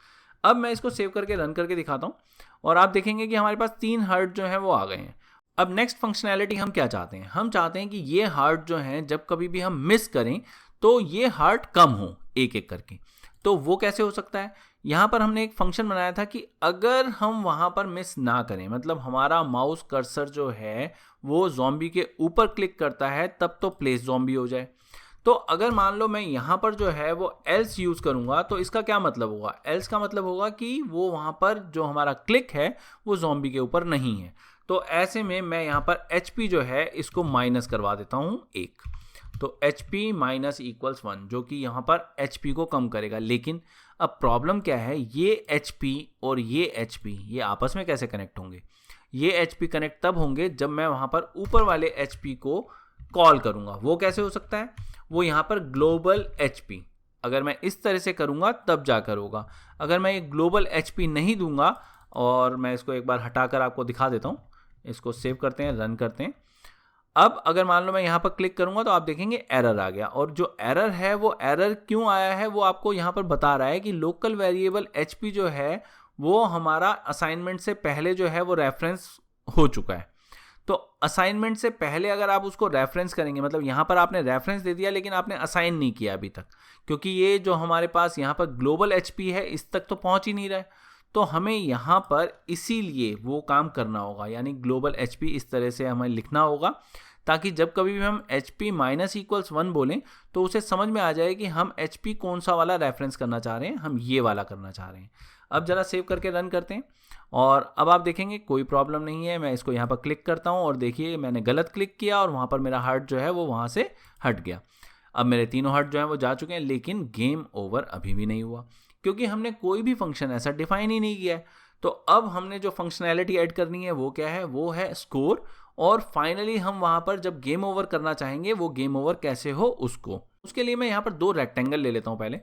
अब मैं इसको सेव करके रन करके दिखाता हूँ और आप देखेंगे कि हमारे पास 3 हार्ट जो है वो आ गए हैं। अब नेक्स्ट फंक्शनैलिटी हम क्या चाहते हैं, हम चाहते हैं कि ये हार्ट जो हैं जब कभी भी हम मिस करें तो ये हार्ट कम हो एक एक करके। तो वो कैसे हो सकता है, यहाँ पर हमने एक फंक्शन बनाया था कि अगर हम वहाँ पर मिस ना करें, मतलब हमारा माउस कर्सर जो है वो ज़ॉम्बी के ऊपर क्लिक करता है तब तो प्लेस ज़ॉम्बी हो जाए। तो अगर मान लो मैं यहाँ पर जो है वो एल्स यूज़ करूँगा तो इसका क्या मतलब होगा, एल्स का मतलब होगा कि वो वहाँ पर जो हमारा क्लिक है वो ज़ॉम्बी के ऊपर नहीं है। तो ऐसे में मैं यहाँ पर HP जो है इसको माइनस करवा देता हूँ 1। तो HP माइनस इक्वल्स 1, जो कि यहाँ पर HP को कम करेगा। लेकिन अब प्रॉब्लम क्या है, ये HP और ये HP ये आपस में कैसे कनेक्ट होंगे? ये HP कनेक्ट तब होंगे जब मैं वहाँ पर ऊपर वाले HP को कॉल करूँगा। वो कैसे हो सकता है? वो यहाँ पर ग्लोबल HP, अगर मैं इस तरह से करूँगा तब जाकर होगा। अगर मैं ये ग्लोबल HP नहीं दूंगा, और मैं इसको एक बार हटाकर आपको दिखा देता हूँ, इसको सेव करते हैं, रन करते हैं। अब अगर मान लो मैं यहाँ पर क्लिक करूँगा तो आप देखेंगे एरर आ गया, और जो एरर है वो एरर क्यों आया है वो आपको यहाँ पर बता रहा है कि लोकल वेरिएबल HP जो है वो हमारा असाइनमेंट से पहले जो है वो रेफरेंस हो चुका है। तो असाइनमेंट से पहले अगर आप उसको रेफरेंस करेंगे, मतलब यहाँ पर आपने रेफरेंस दे दिया लेकिन आपने असाइन नहीं किया अभी तक, क्योंकि ये जो हमारे पास यहाँ पर ग्लोबल HP है इस तक तो पहुँच ही नहीं रहा है। तो हमें यहाँ पर इसीलिए वो काम करना होगा, यानी ग्लोबल HP इस तरह से हमें लिखना होगा ताकि जब कभी भी हम HP माइनस इक्वल्स 1 बोलें तो उसे समझ में आ जाए कि हम HP कौन सा वाला रेफरेंस करना चाह रहे हैं, हम ये वाला करना चाह रहे हैं। अब ज़रा सेव करके रन करते हैं और अब आप देखेंगे कोई प्रॉब्लम नहीं है। मैं इसको यहाँ पर क्लिक करता हूँ और देखिए मैंने गलत क्लिक किया और वहाँ पर मेरा हार्ट जो है वो वहाँ से हट गया। अब मेरे तीनों हार्ट जो हैं वो जा चुके हैं, लेकिन गेम ओवर अभी भी नहीं हुआ क्योंकि हमने कोई भी फंक्शन ऐसा डिफाइन ही नहीं किया है। तो अब हमने जो फंक्शनैलिटी ऐड करनी है वो क्या है, वो है स्कोर। और फाइनली हम वहाँ पर जब गेम ओवर करना चाहेंगे वो गेम ओवर कैसे हो उसके लिए मैं यहाँ पर 2 रेक्टेंगल ले लेता हूँ पहले।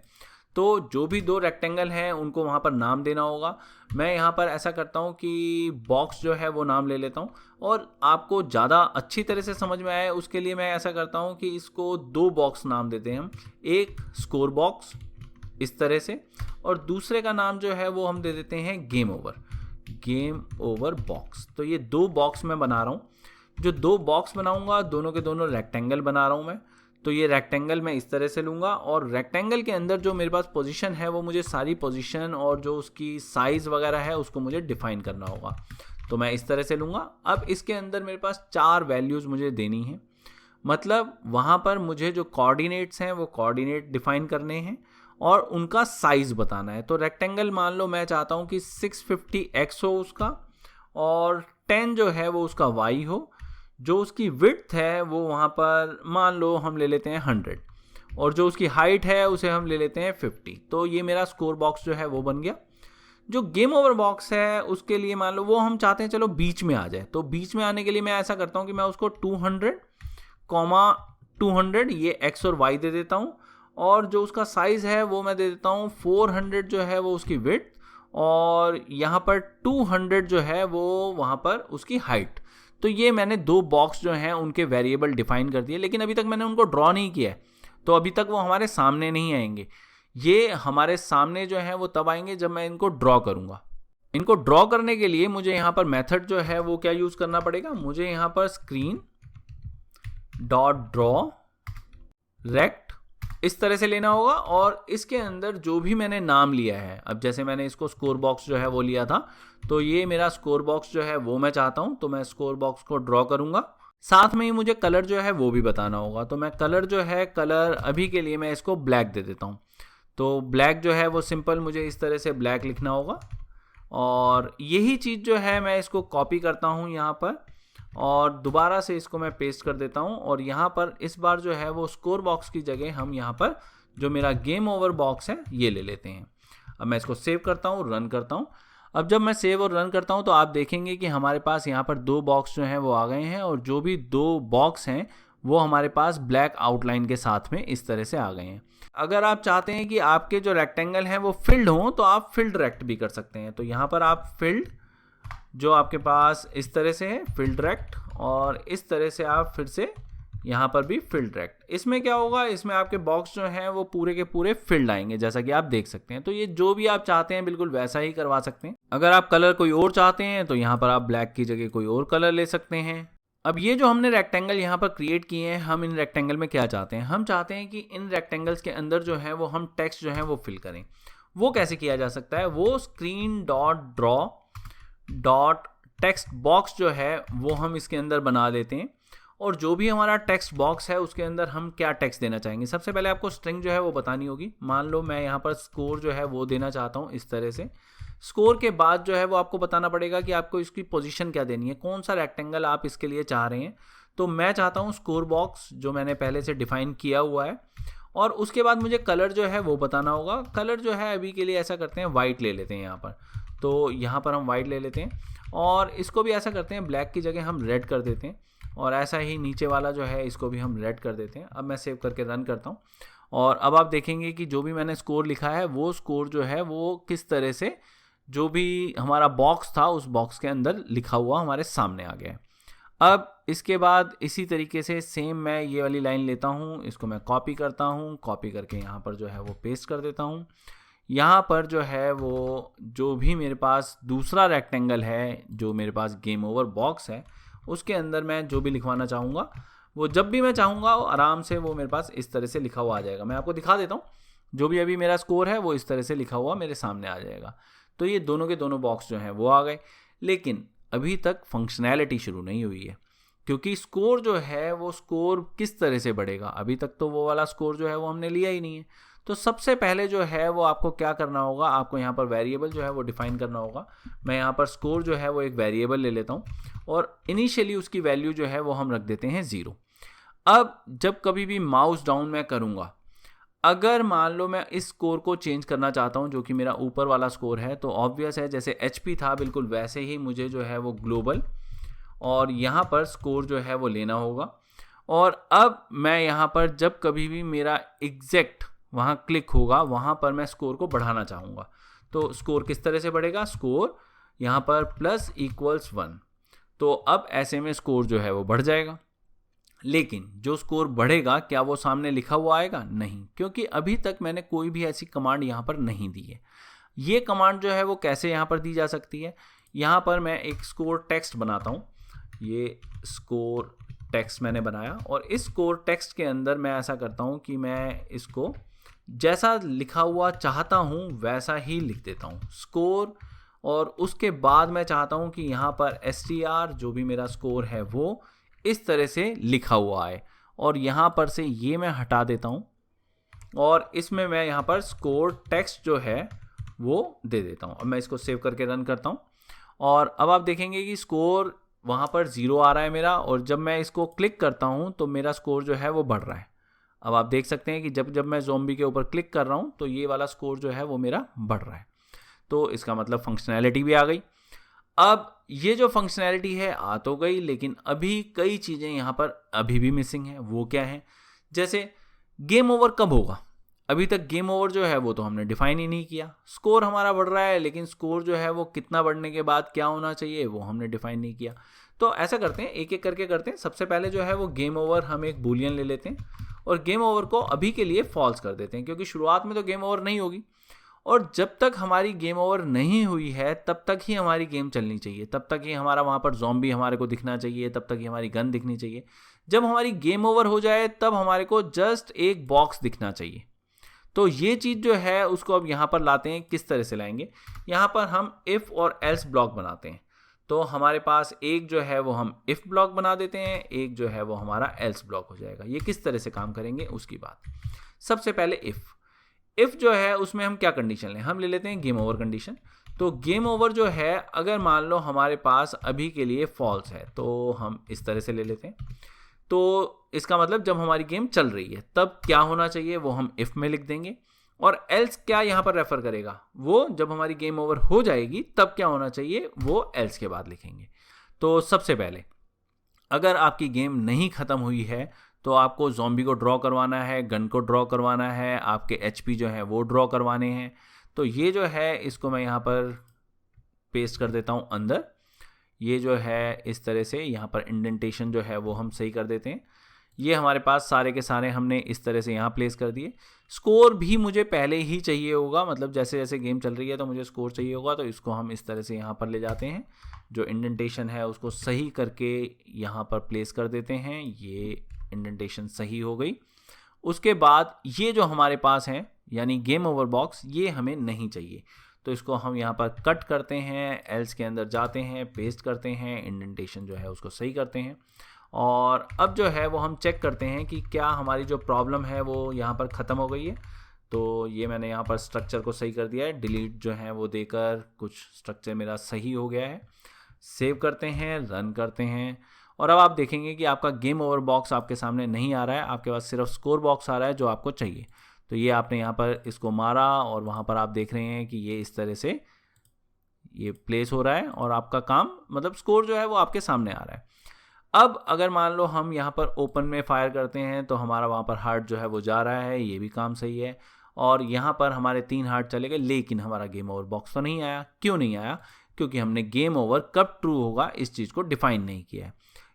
तो जो भी 2 रेक्टेंगल हैं उनको वहाँ पर नाम देना होगा। मैं यहाँ पर ऐसा करता हूँ कि बॉक्स जो है वो नाम ले लेता हूँ, और आपको ज़्यादा अच्छी तरह से समझ में आए उसके लिए मैं ऐसा करता हूँ कि इसको 2 बॉक्स नाम देते हैं हम। एक स्कोर बॉक्स इस तरह से, और दूसरे का नाम जो है वो हम दे देते हैं गेम ओवर बॉक्स। तो ये 2 बॉक्स मैं बना रहा हूँ। जो 2 बॉक्स बनाऊंगा दोनों के दोनों रेक्टेंगल बना रहा हूँ मैं। तो ये रेक्टेंगल मैं इस तरह से लूँगा, और रेक्टेंगल के अंदर जो मेरे पास पोजीशन है वो मुझे सारी पोजीशन और जो उसकी साइज़ वगैरह है उसको मुझे डिफाइन करना होगा। तो मैं इस तरह से लूँगा। अब इसके अंदर मेरे पास 4 वैल्यूज़ मुझे देनी है, मतलब वहाँ पर मुझे जो कोऑर्डिनेट्स हैं वो कोऑर्डिनेट डिफाइन करने हैं और उनका साइज़ बताना है। तो रेक्टेंगल मान लो मैं चाहता हूँ कि 650x हो उसका, और 10 जो है वो उसका y हो। जो उसकी विड्थ है वो वहाँ पर मान लो हम ले लेते हैं 100, और जो उसकी हाइट है उसे हम ले लेते हैं 50। तो ये मेरा स्कोर बॉक्स जो है वो बन गया। जो गेम ओवर बॉक्स है उसके लिए मान लो वो हम चाहते हैं चलो बीच में आ जाए, तो बीच में आने के लिए मैं ऐसा करता हूँ कि मैं उसको 200, 200 ये x और y दे देता हूँ, और जो उसका साइज़ है वो मैं दे देता हूँ 400 जो है वो उसकी विड्थ, और यहाँ पर 200 जो है वो वहाँ पर उसकी हाइट। तो ये मैंने दो बॉक्स जो हैं उनके वेरिएबल डिफाइन कर दिए, लेकिन अभी तक मैंने उनको ड्रॉ नहीं किया है, तो अभी तक वो हमारे सामने नहीं आएंगे। ये हमारे सामने जो है वो तब आएंगे जब मैं इनको ड्रॉ करूँगा। इनको ड्रॉ करने के लिए मुझे यहाँ पर मेथड जो है वो क्या यूज़ करना पड़ेगा, मुझे यहाँ पर स्क्रीन डॉट ड्रॉ रेक्ट इस तरह से लेना होगा, और इसके अंदर जो भी मैंने नाम लिया है, अब जैसे मैंने इसको स्कोर बॉक्स जो है वो लिया था, तो ये मेरा स्कोर बॉक्स जो है वो मैं चाहता हूँ, तो मैं स्कोर बॉक्स को ड्रॉ करूँगा। साथ में ही मुझे कलर जो है वो भी बताना होगा, तो मैं कलर जो है कलर अभी के लिए मैं इसको ब्लैक दे देता हूँ। तो ब्लैक जो है वो सिंपल मुझे इस तरह से ब्लैक लिखना होगा, और यही चीज़ जो है मैं इसको कॉपी करता हूँ यहाँ पर, और दोबारा से इसको मैं पेस्ट कर देता हूँ, और यहाँ पर इस बार जो है वो स्कोर बॉक्स की जगह हम यहाँ पर जो मेरा गेम ओवर बॉक्स है ये ले लेते हैं। अब मैं इसको सेव करता हूँ, रन करता हूँ। अब जब मैं सेव और रन करता हूँ तो आप देखेंगे कि हमारे पास यहाँ पर दो बॉक्स जो हैं वो आ गए हैं, और जो भी दो बॉक्स हैं वो हमारे पास ब्लैक आउटलाइन के साथ में इस तरह से आ गए हैं। अगर आप चाहते हैं कि आपके जो रेक्टेंगल हैं वो फिल्ड हों तो आप फिल्ड रेक्ट भी कर सकते हैं। तो यहाँ पर आप फिल्ड जो आपके पास इस तरह से है फिल्ड रेक्ट, और इस तरह से आप फिर से यहाँ पर भी फिल्ड रेक्ट। इसमें क्या होगा, इसमें आपके बॉक्स जो हैं वो पूरे के पूरे फिल्ड आएंगे जैसा कि आप देख सकते हैं। तो ये जो भी आप चाहते हैं बिल्कुल वैसा ही करवा सकते हैं। अगर आप कलर कोई और चाहते हैं तो यहाँ पर आप ब्लैक की जगह कोई और कलर ले सकते हैं। अब ये जो हमने रेक्टेंगल यहाँ पर क्रिएट किए हैं, हम इन रेक्टेंगल में क्या चाहते हैं, हम चाहते हैं कि इन रेक्टेंगल्स के अंदर जो है वो हम टेक्स्ट जो है वो फिल करें। वो कैसे किया जा सकता है, वो screen dot draw dot text box जो है वो हम इसके अंदर बना देते हैं, और जो भी हमारा टेक्स्ट बॉक्स है उसके अंदर हम क्या टेक्स्ट देना चाहेंगे। सबसे पहले आपको स्ट्रिंग जो है वो बतानी होगी। मान लो मैं यहाँ पर स्कोर जो है वो देना चाहता हूँ इस तरह से। स्कोर के बाद जो है वो आपको बताना पड़ेगा कि आपको इसकी पोजीशन क्या देनी है, कौन सा रेक्टेंगल आप इसके लिए चाह रहे हैं। तो मैं चाहता हूँ स्कोर बॉक्स जो मैंने पहले से डिफाइन किया हुआ है, और उसके बाद मुझे कलर जो है वो बताना होगा। कलर जो है अभी के लिए ऐसा करते हैं वाइट ले लेते हैं यहाँ पर, तो यहाँ पर हम वाइट ले लेते हैं, और इसको भी ऐसा करते हैं ब्लैक की जगह हम रेड कर देते हैं, और ऐसा ही नीचे वाला जो है इसको भी हम रेड कर देते हैं। अब मैं सेव करके रन करता हूँ, और अब आप देखेंगे कि जो भी मैंने स्कोर लिखा है वो स्कोर जो है वो किस तरह से जो भी हमारा बॉक्स था उस बॉक्स के अंदर लिखा हुआ हमारे सामने आ गया है। अब इसके बाद इसी तरीके से सेम मैं ये वाली लाइन लेता हूँ, इसको मैं कॉपी करता हूँ, कॉपी करके यहाँ पर जो है वो पेस्ट कर देता हूँ। यहाँ पर जो है वो जो भी मेरे पास दूसरा रेक्टेंगल है, जो मेरे पास गेम ओवर बॉक्स है, उसके अंदर मैं जो भी लिखवाना चाहूँगा वो जब भी मैं चाहूँगा वो आराम से वो मेरे पास इस तरह से लिखा हुआ आ जाएगा। मैं आपको दिखा देता हूँ, जो भी अभी मेरा स्कोर है वो इस तरह से लिखा हुआ मेरे सामने आ जाएगा। तो ये दोनों के दोनों बॉक्स जो हैं वो आ गए, लेकिन अभी तक फंक्शनैलिटी शुरू नहीं हुई है, क्योंकि स्कोर जो है वो स्कोर किस तरह से बढ़ेगा, अभी तक तो वो वाला स्कोर जो है वो हमने लिया ही नहीं है। तो सबसे पहले जो है वो आपको क्या करना होगा, आपको यहाँ पर वेरिएबल जो है वो डिफाइन करना होगा। मैं यहाँ पर स्कोर जो है वो एक वेरिएबल ले लेता हूँ, और इनिशियली उसकी वैल्यू जो है वो हम रख देते हैं 0। अब जब कभी भी माउस डाउन मैं करूँगा, अगर मान लो मैं इस स्कोर को चेंज करना चाहता हूँ जो कि मेरा ऊपर वाला स्कोर है, तो ऑब्वियस है जैसे HP था बिल्कुल वैसे ही मुझे जो है वो ग्लोबल और यहाँ पर स्कोर जो है वो लेना होगा। और अब मैं यहाँ पर जब कभी भी मेरा एग्जैक्ट वहाँ क्लिक होगा वहाँ पर मैं स्कोर को बढ़ाना चाहूँगा, तो स्कोर किस तरह से बढ़ेगा, स्कोर यहाँ पर +=1। तो अब ऐसे में स्कोर जो है वो बढ़ जाएगा। लेकिन जो स्कोर बढ़ेगा क्या वो सामने लिखा हुआ आएगा, नहीं, क्योंकि अभी तक मैंने कोई भी ऐसी कमांड यहाँ पर नहीं दी है। ये कमांड जो है वो कैसे यहाँ पर दी जा सकती है, यहाँ पर मैं एक स्कोर टेक्स्ट बनाता हूँ। ये स्कोर टेक्स्ट मैंने बनाया, और इस स्कोर टेक्स्ट के अंदर मैं ऐसा करता हूँ कि मैं इसको जैसा लिखा हुआ चाहता हूँ वैसा ही लिख देता हूँ स्कोर, और उसके बाद मैं चाहता हूँ कि यहाँ पर STR जो भी मेरा स्कोर है वो इस तरह से लिखा हुआ है, और यहाँ पर से ये मैं हटा देता हूँ, और इसमें मैं यहाँ पर स्कोर टेक्स्ट जो है वो दे देता हूँ। अब मैं इसको सेव करके रन करता हूँ, और अब आप देखेंगे कि स्कोर वहाँ पर 0 आ रहा है मेरा, और जब मैं इसको क्लिक करता हूँ तो मेरा स्कोर जो है वो बढ़ रहा है। अब आप देख सकते हैं कि जब जब मैं ज़ॉम्बी के ऊपर क्लिक कर रहा हूँ तो ये वाला स्कोर जो है वो मेरा बढ़ रहा है। तो इसका मतलब फंक्शनैलिटी भी आ गई। अब ये जो फंक्शनैलिटी है आ तो गई, लेकिन अभी कई चीज़ें यहाँ पर अभी भी मिसिंग हैं। वो क्या है? जैसे गेम ओवर कब होगा? अभी तक गेम ओवर जो है वो तो हमने डिफाइन ही नहीं किया। स्कोर हमारा बढ़ रहा है, लेकिन स्कोर जो है वो कितना बढ़ने के बाद क्या होना चाहिए वो हमने डिफाइन नहीं किया। तो ऐसा करते हैं, एक एक करके करते हैं। सबसे पहले जो है वो गेम ओवर हम एक बूलियन ले लेते हैं और गेम ओवर को अभी के लिए फॉल्स कर देते हैं, क्योंकि शुरुआत में तो गेम ओवर नहीं होगी। और जब तक हमारी गेम ओवर नहीं हुई है तब तक ही हमारी गेम चलनी चाहिए, तब तक ही हमारा वहाँ पर ज़ॉम्बी हमारे को दिखना चाहिए, तब तक ही हमारी गन दिखनी चाहिए। जब हमारी गेम ओवर हो जाए तब हमारे को जस्ट एक बॉक्स दिखना चाहिए। तो ये चीज़ जो है उसको अब यहाँ पर लाते हैं। किस तरह से लाएंगे? यहाँ पर हम इफ़ और एल्स ब्लॉक बनाते हैं। तो हमारे पास एक जो है वो हम इफ़ ब्लॉक बना देते हैं, एक जो है वो हमारा एल्स ब्लॉक हो जाएगा। ये किस तरह से काम करेंगे उसकी बात। सबसे पहले इफ़ जो है उसमें हम क्या कंडीशन लें? हम ले लेते हैं गेम ओवर कंडीशन। तो गेम ओवर जो है अगर मान लो हमारे पास अभी के लिए फॉल्स है तो हम इस तरह से ले लेते हैं। तो इसका मतलब जब हमारी गेम चल रही है तब क्या होना चाहिए वो हम इफ़ में लिख देंगे। और एल्स क्या यहाँ पर रेफर करेगा? वो जब हमारी गेम ओवर हो जाएगी तब क्या होना चाहिए वो एल्स के बाद लिखेंगे। तो सबसे पहले अगर आपकी गेम नहीं ख़त्म हुई है तो आपको ज़ॉम्बी को ड्रॉ करवाना है, गन को ड्रॉ करवाना है, आपके एचपी जो है वो ड्रॉ करवाने हैं। तो ये जो है इसको मैं यहाँ पर पेस्ट कर देता हूँ अंदर। ये जो है इस तरह से यहाँ पर इंडेंटेशन जो है वो हम सही कर देते हैं। ये हमारे पास सारे के सारे हमने इस तरह से यहाँ प्लेस कर दिए। स्कोर भी मुझे पहले ही चाहिए होगा, मतलब जैसे जैसे गेम चल रही है तो मुझे स्कोर चाहिए होगा, तो इसको हम इस तरह से यहाँ पर ले जाते हैं। जो इंडेंटेशन है उसको सही करके यहाँ पर प्लेस कर देते हैं। ये इंडेंटेशन सही हो गई। उसके बाद ये जो हमारे पास है यानी गेम ओवर बॉक्स, ये हमें नहीं चाहिए। तो इसको हम यहाँ पर कट करते हैं, एल्स के अंदर जाते हैं, पेस्ट करते हैं, इंडेंटेशन जो है उसको सही करते हैं। और अब जो है वो हम चेक करते हैं कि क्या हमारी जो प्रॉब्लम है वो यहाँ पर ख़त्म हो गई है। तो ये मैंने यहाँ पर स्ट्रक्चर को सही कर दिया है, डिलीट जो है वो देकर कुछ स्ट्रक्चर मेरा सही हो गया है। सेव करते हैं, रन करते हैं, और अब आप देखेंगे कि आपका गेम ओवर बॉक्स आपके सामने नहीं आ रहा है, आपके पास सिर्फ स्कोर बॉक्स आ रहा है जो आपको चाहिए। तो ये आपने यहाँ पर इसको मारा और वहाँ पर आप देख रहे हैं कि ये इस तरह से ये प्लेस हो रहा है और आपका काम मतलब स्कोर जो है वो आपके सामने आ रहा है। अब अगर मान लो हम यहाँ पर ओपन में फायर करते हैं तो हमारा वहाँ पर हार्ट जो है वो जा रहा है, ये भी काम सही है। और यहाँ पर हमारे 3 हार्ट चले गए, लेकिन हमारा गेम ओवर बॉक्स तो नहीं आया। क्यों नहीं आया? क्योंकि हमने गेम ओवर कब ट्रू होगा इस चीज़ को डिफाइन नहीं किया है।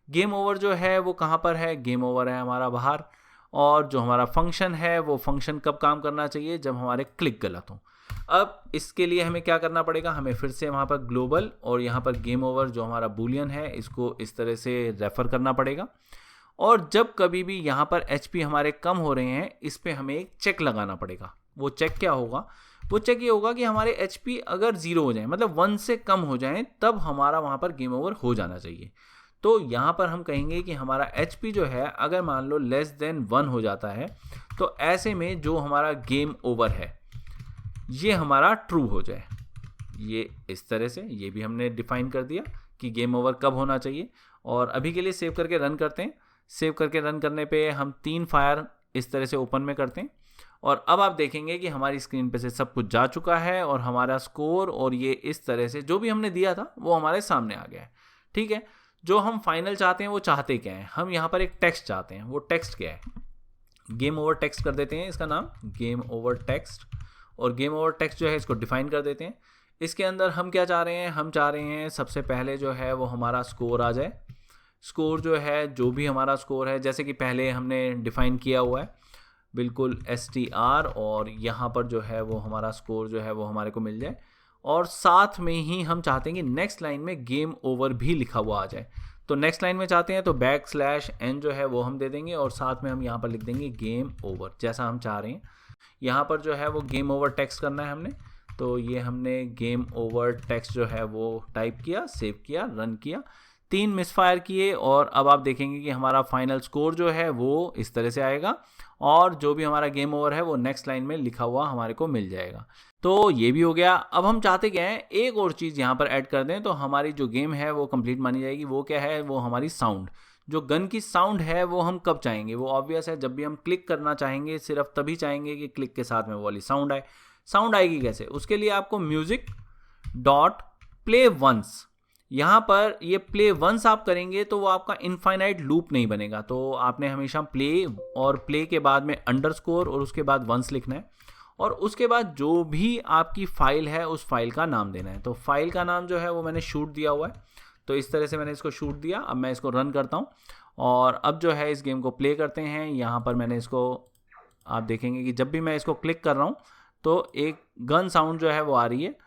गेम ओवर जो है वो कहाँ पर है? गेम ओवर है हमारा बाहर। और जो हमारा फंक्शन है वो फंक्शन कब काम करना चाहिए? जब हमारे क्लिक गलत हो। अब इसके लिए हमें क्या करना पड़ेगा? हमें फिर से वहाँ पर ग्लोबल और यहाँ पर गेम ओवर जो हमारा बूलियन है इसको इस तरह से रेफ़र करना पड़ेगा। और जब कभी भी यहाँ पर एचपी हमारे कम हो रहे हैं इस पर हमें एक चेक लगाना पड़ेगा। वो चेक क्या होगा? वो चेक ये होगा कि हमारे एचपी अगर 0 हो जाए, मतलब 1 से कम हो जाए, तब हमारा वहाँ पर गेम ओवर हो जाना चाहिए। तो यहाँ पर हम कहेंगे कि हमारा एचपी जो है अगर मान लो लेस देन 1 हो जाता है तो ऐसे में जो हमारा गेम ओवर है ये हमारा ट्रू हो जाए। ये इस तरह से ये भी हमने डिफाइन कर दिया कि गेम ओवर कब होना चाहिए। और अभी के लिए सेव करके रन करते हैं। सेव करके रन करने पे हम 3 फायर इस तरह से ओपन में करते हैं और अब आप देखेंगे कि हमारी स्क्रीन पे से सब कुछ जा चुका है और हमारा स्कोर और ये इस तरह से जो भी हमने दिया था वो हमारे सामने आ गया है। ठीक है, जो हम फाइनल चाहते हैं वो चाहते क्या है? हम यहाँ पर एक टेक्स्ट चाहते हैं। वो टेक्स्ट क्या है? गेम ओवर टेक्स्ट कर देते हैं इसका नाम, गेम ओवर टेक्स्ट। और गेम ओवर टेक्स्ट जो है इसको डिफाइन कर देते हैं। इसके अंदर हम क्या चाह रहे हैं? हम चाह रहे हैं सबसे पहले जो है वो हमारा स्कोर आ जाए। स्कोर जो है जो भी हमारा स्कोर है जैसे कि पहले हमने डिफाइन किया हुआ है बिल्कुल STR, और यहाँ पर जो है वो हमारा स्कोर जो है वो हमारे को मिल जाए। और साथ में ही हम चाहते हैं कि नेक्स्ट लाइन में गेम ओवर भी लिखा हुआ आ जाए। तो नेक्स्ट लाइन में चाहते हैं तो \n जो है वो हम दे देंगे और साथ में हम यहाँ पर लिख देंगे गेम ओवर, जैसा हम चाह रहे हैं। यहाँ पर जो है वो गेम ओवर टेक्स्ट करना है हमने, तो ये हमने गेम ओवर टेक्स्ट जो है वो टाइप किया, सेव किया, रन किया, 3 मिसफायर किए और अब आप देखेंगे कि हमारा फाइनल स्कोर जो है वो इस तरह से आएगा और जो भी हमारा गेम ओवर है वो नेक्स्ट लाइन में लिखा हुआ हमारे को मिल जाएगा। तो ये भी हो गया। अब हम चाहते क्या हैं? एक और चीज़ यहाँ पर ऐड कर दें तो हमारी जो गेम है वो कंप्लीट मानी जाएगी। वो क्या है? वो हमारी साउंड। जो गन की साउंड है वो हम कब चाहेंगे, वो ऑब्वियस है जब भी हम क्लिक करना चाहेंगे, सिर्फ तभी चाहेंगे कि क्लिक के साथ में वो वाली साउंड आए। साउंड आएगी कैसे, उसके लिए आपको म्यूजिक डॉट प्ले वंस, यहाँ पर ये प्ले वंस आप करेंगे तो वो आपका इनफाइनाइट लूप नहीं बनेगा। तो आपने हमेशा प्ले और प्ले के बाद में अंडरस्कोर और उसके बाद वंस लिखना है, और उसके बाद जो भी आपकी फाइल है उस फाइल का नाम देना है। तो फाइल का नाम जो है वो मैंने शूट दिया हुआ है, तो इस तरह से मैंने इसको शूट दिया। अब मैं इसको रन करता हूँ और अब जो है इस गेम को प्ले करते हैं। यहाँ पर मैंने इसको, आप देखेंगे कि जब भी मैं इसको क्लिक कर रहा हूँ तो एक गन साउंड जो है वो आ रही है,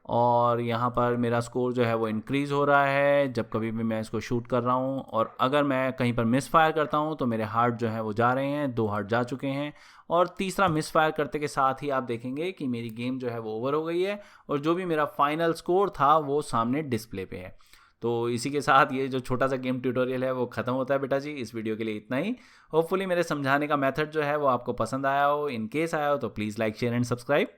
और यहाँ पर मेरा स्कोर जो है वो इंक्रीज़ हो रहा है जब कभी भी मैं इसको शूट कर रहा हूँ। और अगर मैं कहीं पर मिस फायर करता हूँ तो मेरे हार्ट जो है वो जा रहे हैं, 2 हार्ट जा चुके हैं, और तीसरा मिस फायर करते के साथ ही आप देखेंगे कि मेरी गेम जो है वो ओवर हो गई है, और जो भी मेरा फाइनल स्कोर था वो सामने डिस्प्ले पे है। तो इसी के साथ ये जो छोटा सा गेम ट्यूटोरियल है वो ख़त्म होता है बेटा जी। इस वीडियो के लिए इतना ही। होपफुली मेरे समझाने का मेथड जो है वो आपको पसंद आया हो। इन केस आया हो तो please like share and subscribe.